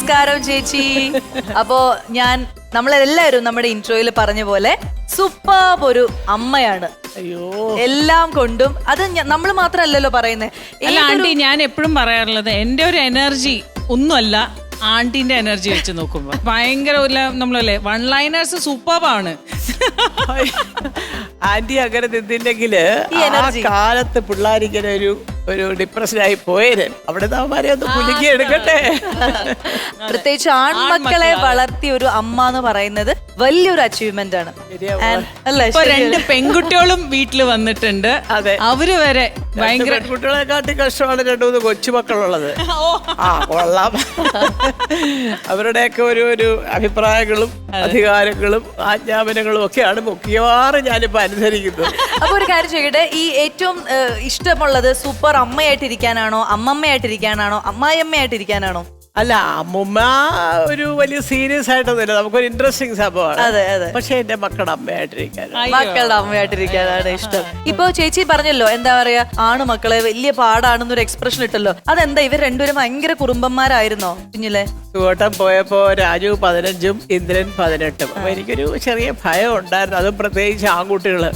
നമസ്കാരം ചേച്ചി. അപ്പോ നമ്മളെല്ലാവരും നമ്മുടെ ഇൻട്രോയിൽ പറഞ്ഞ പോലെ സൂപ്പർ ഒരു അമ്മയാണ്. അയ്യോ, എല്ലാം കൊണ്ടും അത് നമ്മൾ മാത്രമല്ലല്ലോ പറയുന്നത്. അല്ല ആന്റി, ഞാൻ എപ്പോഴും പറയാറുള്ളത് എന്റെ ഒരു എനർജി ഒന്നുമല്ല ആന്റിന്റെ എനർജി വെച്ച് നോക്കുമ്പോ ഭയങ്കര നമ്മളല്ലേ വൺ ലൈനേഴ്സ് സൂപ്പറാണ്. ആന്റി അങ്ങനെ നിന്നില്ലെങ്കില് ആ കാലത്ത് പിള്ളേരിങ്ങനെ ഒരു ഡിപ്രഷനായി പോയേനെ. അവിടെ അവന്മാരെ ഒന്ന് കുലുക്കി എടുക്കട്ടെ. പ്രത്യേകിച്ച് ആൺമക്കളെ വളർത്തിയ ഒരു അമ്മ എന്ന് പറയുന്നത് വലിയൊരു അച്ചീവ്മെന്റ് ആണ്. ഇപ്പൊ 2 പെൺകുട്ടികളും വീട്ടില് വന്നിട്ടുണ്ട്. അതെ, അവര് വരെ ഭയങ്കര പെൺകുട്ടികളെ കാട്ടി കഷ്ടമാണ് 2-3 കൊച്ചുമക്കളുള്ളത്. ആ കൊള്ളാം. അവരുടെയൊക്കെ ഒരു അഭിപ്രായങ്ങളും അധികാരങ്ങളും ആജ്ഞാപനങ്ങളും ഒക്കെയാണ് മിക്കവാറും ഞാനിപ്പോ അനുസരിക്കുന്നത്. അപ്പൊ ഒരു കാര്യം ചെയ്യട്ടെ, ഈ ഏറ്റവും ഇഷ്ടമുള്ളത് സൂപ്പർ അമ്മയായിട്ടിരിക്കാനാണോ, അമ്മമ്മയായിട്ടിരിക്കാനാണോ, അമ്മായിയമ്മയായിട്ടിരിക്കാനാണോ? അല്ല, അമ്മുമ്മ ഒരു വലിയ സീരിയസ് ആയിട്ടൊന്നുമില്ല, നമുക്കൊരു ഇൻട്രസ്റ്റിംഗ് സംഭവമാണ്. അതെ അതെ. പക്ഷെ എന്റെ മക്കളുടെ അമ്മയായിട്ടിരിക്കാനാണ്. മക്കളുടെ അമ്മയായിട്ടിരിക്കാനാണ് ഇഷ്ടം. ഇപ്പൊ ചേച്ചി പറഞ്ഞല്ലോ, എന്താ പറയാ, ആണുമക്കളെ വലിയ പാടാണെന്നൊരു എക്സ്പ്രഷൻ ഇട്ടല്ലോ. അതെന്താ, ഇവർ രണ്ടുപേരും ഭയങ്കര കുറുമ്പന്മാരായിരുന്നോ കുഞ്ഞിലെ? ചുവട്ടം പോയപ്പോ രാജു 15ഉം ഇന്ദ്രൻ 18ഉം. അപ്പൊ എനിക്കൊരു ചെറിയ ഭയം ഉണ്ടായിരുന്നു. അതും പ്രത്യേകിച്ച് ആൺകുട്ടികള്.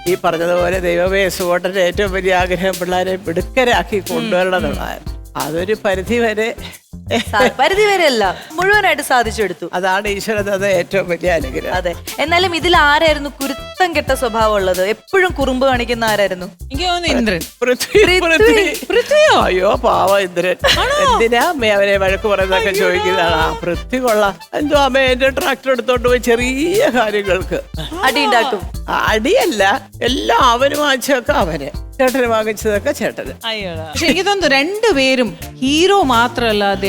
ഈ പറഞ്ഞതുപോലെ ദൈവമേ, സുവോട്ടന്റെ ഏറ്റവും വലിയ ആഗ്രഹം പിള്ളേരെ മിടുക്കരാക്കി കൊണ്ടുവരണം എന്നുള്ളതായിരുന്നു. അതൊരു പരിധി വരെ അല്ല, മുഴുവനായിട്ട് സാധിച്ചെടുത്തു. അതാണ് ഈശ്വരദത്ത ഏറ്റവും വലിയ അനുഗ്രഹം. അതെ. എന്നാലും ഇതിൽ ആരായിരുന്നു കുരുത്തം കെട്ട സ്വഭാവം ഉള്ളത്, എപ്പോഴും കുറുമ്പ് കാണിക്കുന്ന ആരായിരുന്നു? എനിക്ക് തോന്നുന്നു ഇന്ദ്രൻ. പൃഥ്വിയോ? അയ്യോ പാവ ഇന്ദ്രൻ. എന്തിനാ അമ്മ അവരെ വഴക്ക് പറയുന്നതൊക്കെ ചോദിക്കുന്നതാണ്. ആ പൃഥ്വി കൊള്ളാം. എന്തോ അമ്മ എന്റെ ട്രാക്ടർ എടുത്തോണ്ട് പോയി ചെറിയ കാര്യങ്ങൾക്ക് അടി ഉണ്ടാക്കും. അടിയല്ല, എല്ലാം അവന് വാങ്ങിച്ചതൊക്കെ അവന്, ചേട്ടന് വാങ്ങിച്ചതൊക്കെ ചേട്ടന്. പക്ഷെ എനിക്ക് തോന്നുന്നു 2 പേരും ഹീറോ മാത്രമല്ലാതെ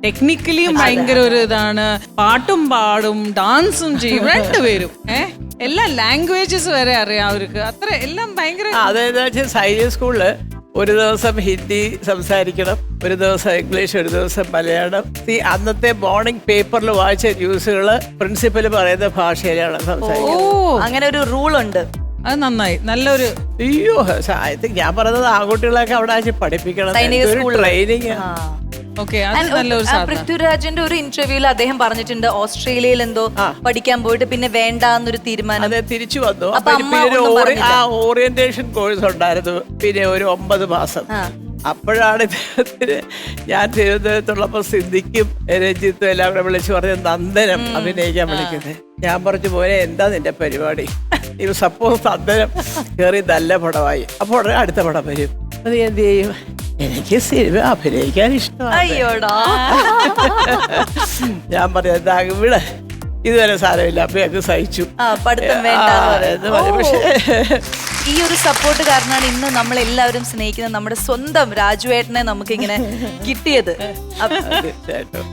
ടെക്നിക്കലിയും ഭയങ്കര ഒരു ഇതാണ്. പാട്ടും പാടും ഡാൻസും ചെയ്യും 2 പേരും. എല്ലാ ലാംഗ്വേജസ് വരെ അറിയാം അവർക്ക്. അത്ര എല്ലാം ഭയങ്കര. അതെന്താ വെച്ചാൽ സൈനിക് സ്കൂളില് ഒരു ദിവസം ഹിന്ദി സംസാരിക്കണം, ഒരു ദിവസം ഇംഗ്ലീഷ്, ഒരു ദിവസം മലയാളം. അന്നത്തെ മോർണിംഗ് പേപ്പറിൽ വായിച്ച ന്യൂസുകള് പ്രിൻസിപ്പൽ പറയുന്ന ഭാഷയിലാണ് സംസാരിക്കുന്നത്. അങ്ങനെ ഒരു റൂളുണ്ട്. അത് നന്നായി, നല്ലൊരു. അയ്യോ, ഞാൻ പറഞ്ഞത് ആൺകുട്ടികളൊക്കെ അവിടെ പഠിപ്പിക്കണം, ട്രെയിനിങ്. പൃഥ്വിരാജിന്റെ ഒരു ഇന്റർവ്യൂവിൽ അദ്ദേഹം പറഞ്ഞിട്ടുണ്ട് ഓസ്ട്രേലിയയിൽ എന്തോ പഠിക്കാൻ പോയിട്ട് പിന്നെ വേണ്ടെന്നൊരു തീരുമാനം. അതെ, തിരിച്ചു വന്നു. ഓറിയന്റേഷൻ കോഴ്സ് ഉണ്ടായിരുന്നു, പിന്നെ ഒരു 9 മാസം. അപ്പോഴാണ് ഇദ്ദേഹത്തിന് ഞാൻ തിരുവനന്തപുരത്തുള്ളപ്പോ സിദ്ദിഖും രഞ്ജിത്തും എല്ലാം കൂടെ വിളിച്ചു പറഞ്ഞ് നന്ദനം അഭിനയിക്കാൻ വിളിക്കുന്നത്. ഞാൻ പറഞ്ഞു, പോലെ എന്താ നിന്റെ പരിപാടി? സപ്പോസ് നന്ദനം കയറി നല്ല പടമായി, അപ്പോൾ ഉടനെ അടുത്ത പടം വരും. അത് എന്ത് ചെയ്യും? എനിക്ക് സിനിമ അഭിനയിക്കാൻ ഇഷ്ടമാണ്. ഞാൻ പറഞ്ഞു, എന്താ ഇവിടെ ഇതുവരെ സാരമില്ല, അപ്പൊ ഞങ്ങൾക്ക് സഹിച്ചു. പക്ഷേ ഈ ഒരു സപ്പോർട്ട് കാരണമാണ് ഇന്ന് നമ്മളെല്ലാവരും സ്നേഹിക്കുന്ന നമ്മുടെ സ്വന്തം രാജുവേട്ടനെ നമുക്കിങ്ങനെ കിട്ടിയത്. തീർച്ചയായിട്ടും.